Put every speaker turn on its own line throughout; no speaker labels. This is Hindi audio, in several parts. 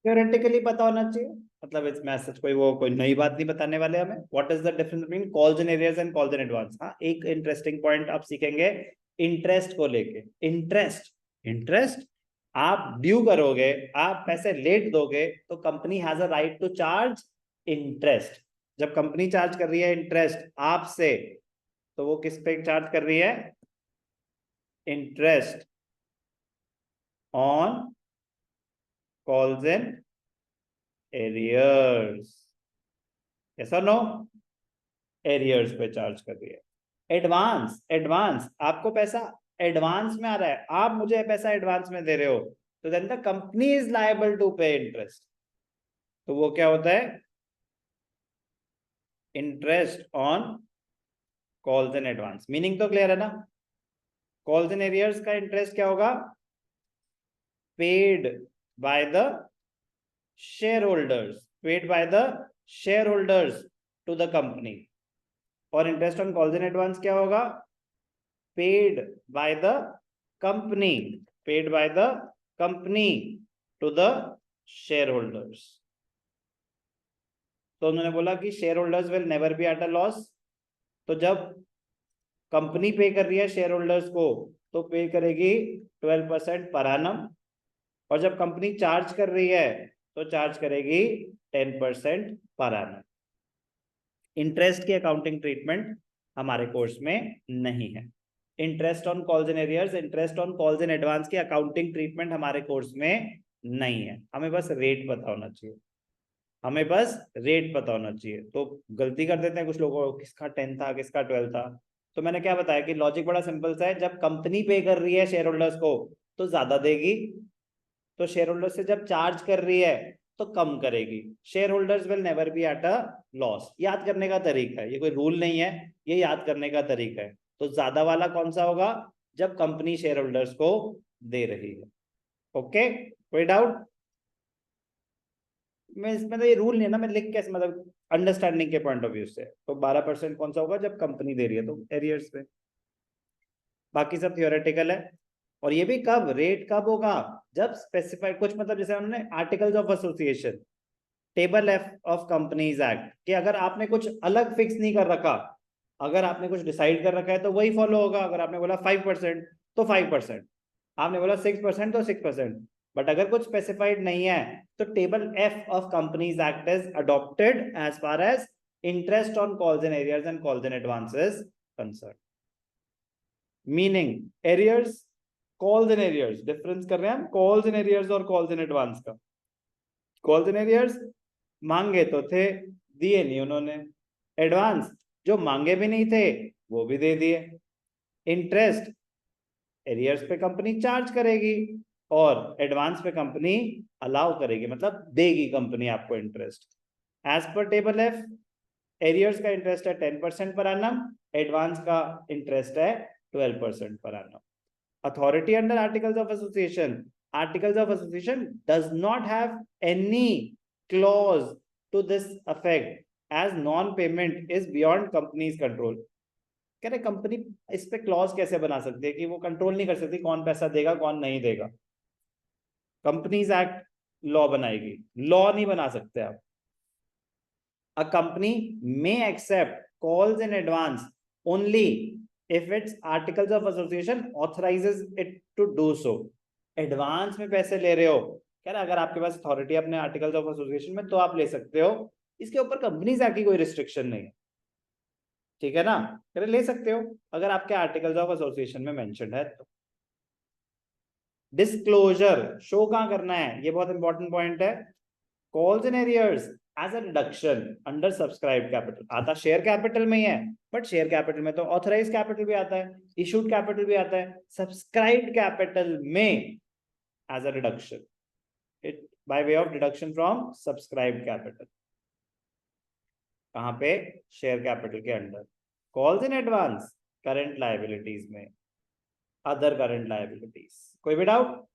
थ्योरेटिकली पता होना चाहिए, मतलब इसमें ऐसा कोई नई बात नहीं बताने वाले हमें। What is the difference between calls in arrears and calls in advance. हाँ, एक इंटरेस्टिंग पॉइंट आप सीखेंगे इंटरेस्ट को लेके। इंटरेस्ट आप ड्यू करोगे, आप पैसे लेट दोगे, तो company has a right to charge interest. जब कंपनी चार्ज कर रही है इंटरेस्ट आपसे, तो वो किस पे चार्ज कर रही है? Interest on calls in arrears. Yes और नो? एरियर्स पे चार्ज कर रही है। एडवांस आपको पैसा एडवांस में आ रहा है, आप मुझे पैसा एडवांस में दे रहे हो, तो then the company is liable to pay interest. तो वो क्या होता है? Interest on calls in advance. Meaning तो क्लियर है ना? कॉल्स इन एरियर्स का इंटरेस्ट क्या होगा? Paid by the shareholders to the company. और interest on calls in advance क्या होगा? Paid by the company to the shareholders. तो उन्होंने बोला कि shareholders will never be at a loss. तो जब कंपनी पे कर रही है शेयर होल्डर्स को, तो पे करेगी 12% पर एनम, और जब कंपनी चार्ज कर रही है तो चार्ज करेगी 10% पर एनम। इंटरेस्ट की अकाउंटिंग ट्रीटमेंट हमारे कोर्स में नहीं है। Interest on calls in arrears, interest on calls in advance की अकाउंटिंग ट्रीटमेंट हमारे कोर्स में नहीं है। हमें बस रेट पता होना चाहिए। तो गलती कर देते हैं कुछ लोगों, किसका 10 था किसका 12 था। तो मैंने क्या बताया कि लॉजिक बड़ा सिंपल सा है। जब कंपनी पे कर रही है शेयर होल्डर्स को, तो ज्यादा देगी, तो शेयर होल्डर से जब चार्ज कर रही है तो कम करेगी। Share holders will never be at a loss. याद करने का तरीका है, ये कोई रूल नहीं है, ये याद करने का तरीका है। तो ज्यादा वाला कौन सा होगा? जब कंपनी शेयर होल्डर्स को दे रही है। ओके, कोई डाउट? मैं इसमें तो ये रूल नहीं है ना, मैं लिख कैसे, मतलब अंडरस्टैंडिंग के पॉइंट ऑफ व्यू से। तो 12% कौन सा होगा? जब कंपनी दे रही है, तो एरियर्स पे। बाकी सब थियोरेटिकल है। और ये भी कब, रेट कब होगा? जब स्पेसिफाइड कुछ, मतलब जैसे उन्होंने articles of association, table F of companies act, कि अगर आपने कुछ अलग फिक्स नहीं कर रखा, अगर आपने कुछ डिसाइड कर रखा है तो वही फॉलो होगा। अगर आपने बोला 5% तो 5%, आपने बोला 6% तो 6%। बट अगर कुछ स्पेसिफाइड नहीं है, तो table F of companies act is adopted as far as interest on calls in arrears and calls in advances concern. Meaning arrears, calls in arrears, difference कर रहे हैं हम कॉल्स इन एरियर्स और कॉल्स इन एडवांस का। कॉल्स इन एरियर्स मांगे तो थे, दिए नहीं उन्होंने। एडवांस जो मांगे भी नहीं थे वो भी दे दिए। इंटरेस्ट एरियर्स पे कंपनी चार्ज करेगी, और एडवांस पे कंपनी अलाउ करेगी, मतलब देगी कंपनी आपको interest. As per table F, arrears का इंटरेस्ट है 10% पर एनम, एडवांस का इंटरेस्ट है 12% per annum. Authority under articles of association, articles of association does not have any clause to this affect as non payment is beyond companies control. कह रहे कंपनी इस पे क्लॉज कैसे बना सकती है कि वो कंट्रोल नहीं कर सकती कौन पैसा देगा कौन नहीं देगा। कंपनीज एक्ट लॉ बनाएगी, लॉ नहीं बना सकते आप। A company may accept calls in advance only if its articles of association authorizes it to do so. Advance में पैसे ले रहे हो, कह रहा अगर आपके पास अथॉरिटी अपने आर्टिकल्स ऑफ एसोसिएशन में, तो आप ले सकते हो। इसके ऊपर कंपनीज एक्ट की कोई रिस्ट्रिक्शन नहीं है, ठीक है ना? कह रहे ले सकते हो अगर आपके आर्टिकल्स ऑफ एसोसिएशन में मेंशन है तो। डिस्क्लोजर शो कहां करना है, ये बहुत इंपॉर्टेंट पॉइंट है। Calls in arrears as a reduction under subscribe capital, आता शेयर कैपिटल में ही है, बट शेयर कैपिटल में तो ऑथराइज कैपिटल भी आता है, इशूड कैपिटल भी आता है। सब्सक्राइब्ड कैपिटल में as a reduction, it by way of deduction from subscribed capital. कहां पे? शेयर कैपिटल के under. Calls in advance current liabilities में, अदर करंट लायबिलिटीज। कोई भी डाउट?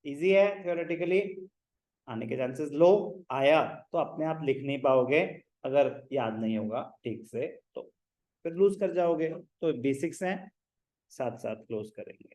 इजी है थ्योरेटिकली, आने के चांसेस लो। आया तो अपने आप लिख नहीं पाओगे, अगर याद नहीं होगा ठीक से तो फिर लूज कर जाओगे। तो बेसिक्स हैं, साथ साथ क्लोज करेंगे।